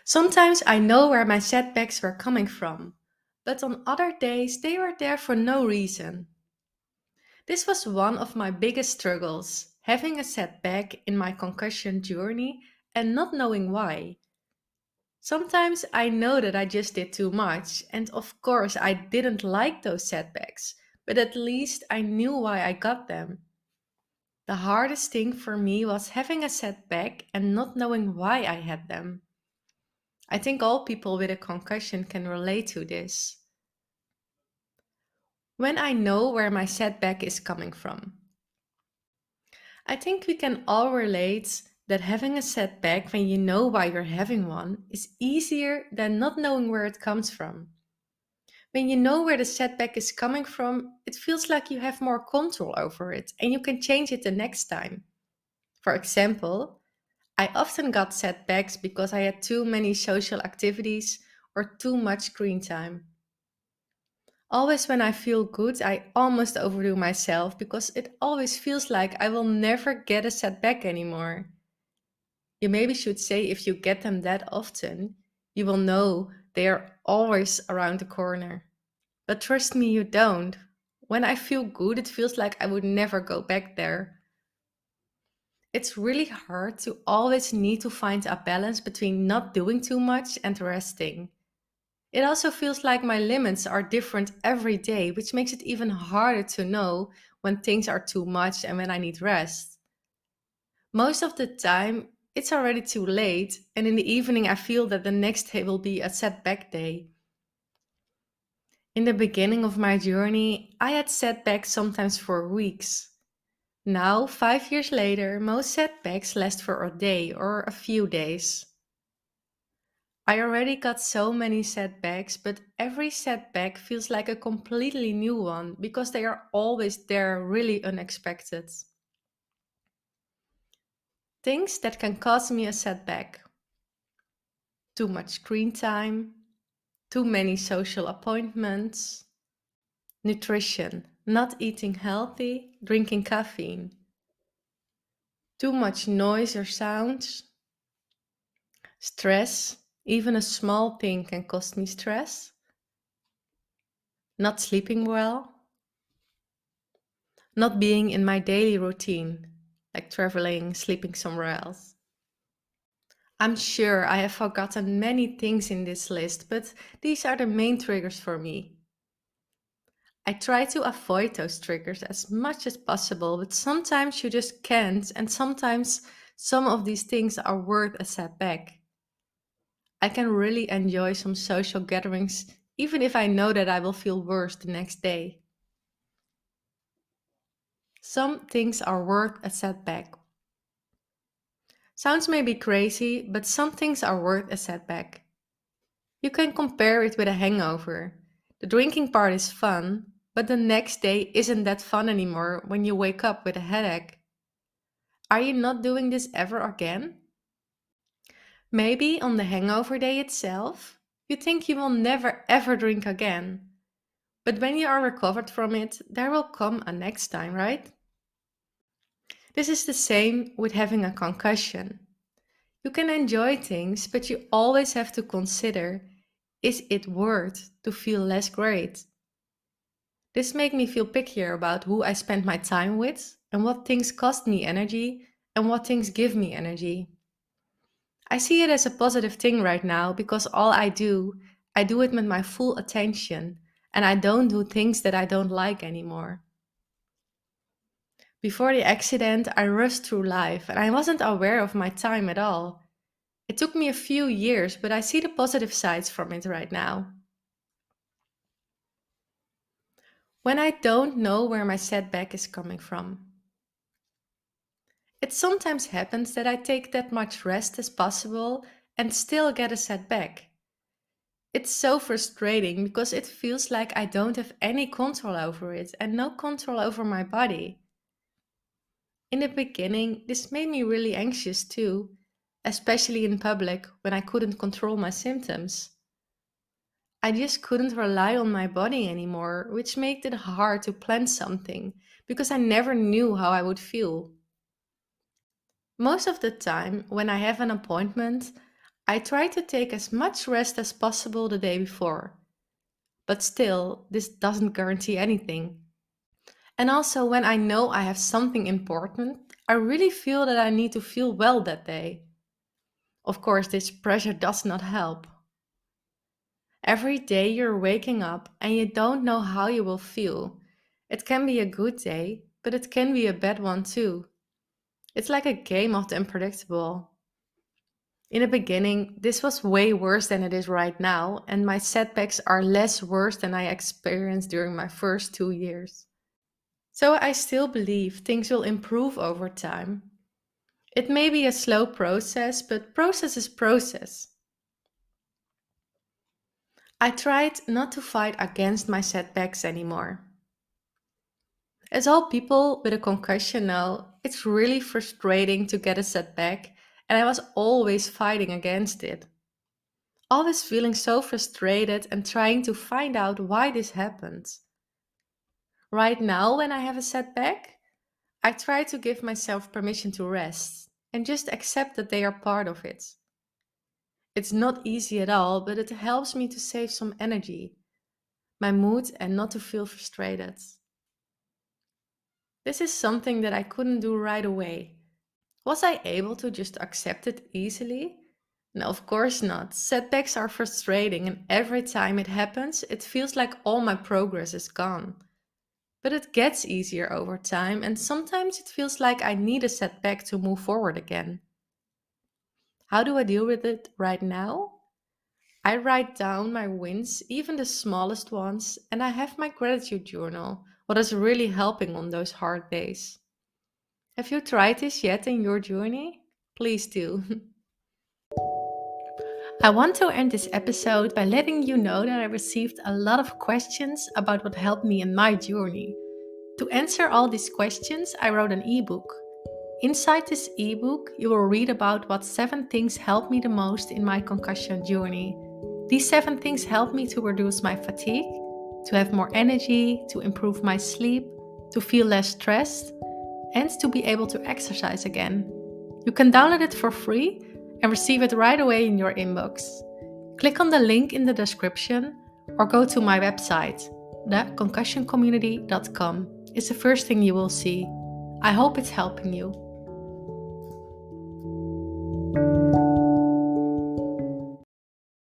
Sometimes I know where my setbacks were coming from, but on other days they were there for no reason. This was one of my biggest struggles, having a setback in my concussion journey and not knowing why. Sometimes I know that I just did too much, and of course I didn't like those setbacks, but at least I knew why I got them. The hardest thing for me was having a setback and not knowing why I had them. I think all people with a concussion can relate to this. When I know where my setback is coming from, I think we can all relate that having a setback when you know why you're having one is easier than not knowing where it comes from. When you know where the setback is coming from, it feels like you have more control over it and you can change it the next time. For example, I often got setbacks because I had too many social activities or too much screen time. Always when I feel good, I almost overdo myself because it always feels like I will never get a setback anymore. You maybe should say if you get them that often, you will know they are always around the corner. But trust me, you don't. When I feel good, it feels like I would never go back there. It's really hard to always need to find a balance between not doing too much and resting. It also feels like my limits are different every day, which makes it even harder to know when things are too much and when I need rest. Most of the time, it's already too late, and in the evening, I feel that the next day will be a setback day. In the beginning of my journey, I had setbacks sometimes for weeks. Now, 5 years later, most setbacks last for a day or a few days. I already got so many setbacks, but every setback feels like a completely new one because they are always there, really unexpected. Things that can cause me a setback: too much screen time, too many social appointments, nutrition, not eating healthy, drinking caffeine, too much noise or sounds, stress, even a small thing can cause me stress, not sleeping well, not being in my daily routine, like traveling, sleeping somewhere else. I'm sure I have forgotten many things in this list, but these are the main triggers for me. I try to avoid those triggers as much as possible, but sometimes you just can't, and sometimes some of these things are worth a setback. I can really enjoy some social gatherings, even if I know that I will feel worse the next day. Some things are worth a setback. Sounds maybe crazy, but some things are worth a setback. You can compare it with a hangover. The drinking part is fun, but the next day isn't that fun anymore when you wake up with a headache. Are you not doing this ever again? Maybe on the hangover day itself, you think you will never ever drink again. But when you are recovered from it, there will come a next time, right? This is the same with having a concussion. You can enjoy things, but you always have to consider, is it worth to feel less great? This makes me feel pickier about who I spend my time with and what things cost me energy and what things give me energy. I see it as a positive thing right now because all I do it with my full attention and I don't do things that I don't like anymore. Before the accident, I rushed through life and I wasn't aware of my time at all. It took me a few years, but I see the positive sides from it right now. When I don't know where my setback is coming from, it sometimes happens that I take that much rest as possible and still get a setback. It's so frustrating because it feels like I don't have any control over it and no control over my body. In the beginning, this made me really anxious too, especially in public when I couldn't control my symptoms. I just couldn't rely on my body anymore, which made it hard to plan something because I never knew how I would feel. Most of the time, when I have an appointment, I try to take as much rest as possible the day before, but still, this doesn't guarantee anything. And also, when I know I have something important, I really feel that I need to feel well that day. Of course, this pressure does not help. Every day you're waking up and you don't know how you will feel. It can be a good day, but it can be a bad one too. It's like a game of the unpredictable. In the beginning, this was way worse than it is right now, and my setbacks are less worse than I experienced during my first 2 years. So I still believe things will improve over time. It may be a slow process, but process is process. I tried not to fight against my setbacks anymore. As all people with a concussion know, it's really frustrating to get a setback, and I was always fighting against it. Always feeling so frustrated and trying to find out why this happens. Right now, when I have a setback, I try to give myself permission to rest and just accept that they are part of it. It's not easy at all, but it helps me to save some energy, my mood, and not to feel frustrated. This is something that I couldn't do right away. Was I able to just accept it easily? No, of course not. Setbacks are frustrating, and every time it happens, it feels like all my progress is gone. But it gets easier over time, and sometimes it feels like I need a setback to move forward again. How do I deal with it right now? I write down my wins, even the smallest ones, and I have my gratitude journal, what is really helping on those hard days. Have you tried this yet in your journey? Please do. I want to end this episode by letting you know that I received a lot of questions about what helped me in my journey. To answer all these questions, I wrote an ebook. Inside this ebook, you will read about what 7 things helped me the most in my concussion journey. These 7 things helped me to reduce my fatigue, to have more energy, to improve my sleep, to feel less stressed, and to be able to exercise again. You can download it for free and receive it right away in your inbox. Click on the link in the description or go to my website, theconcussioncommunity.com. It's the first thing you will see. I hope it's helping you.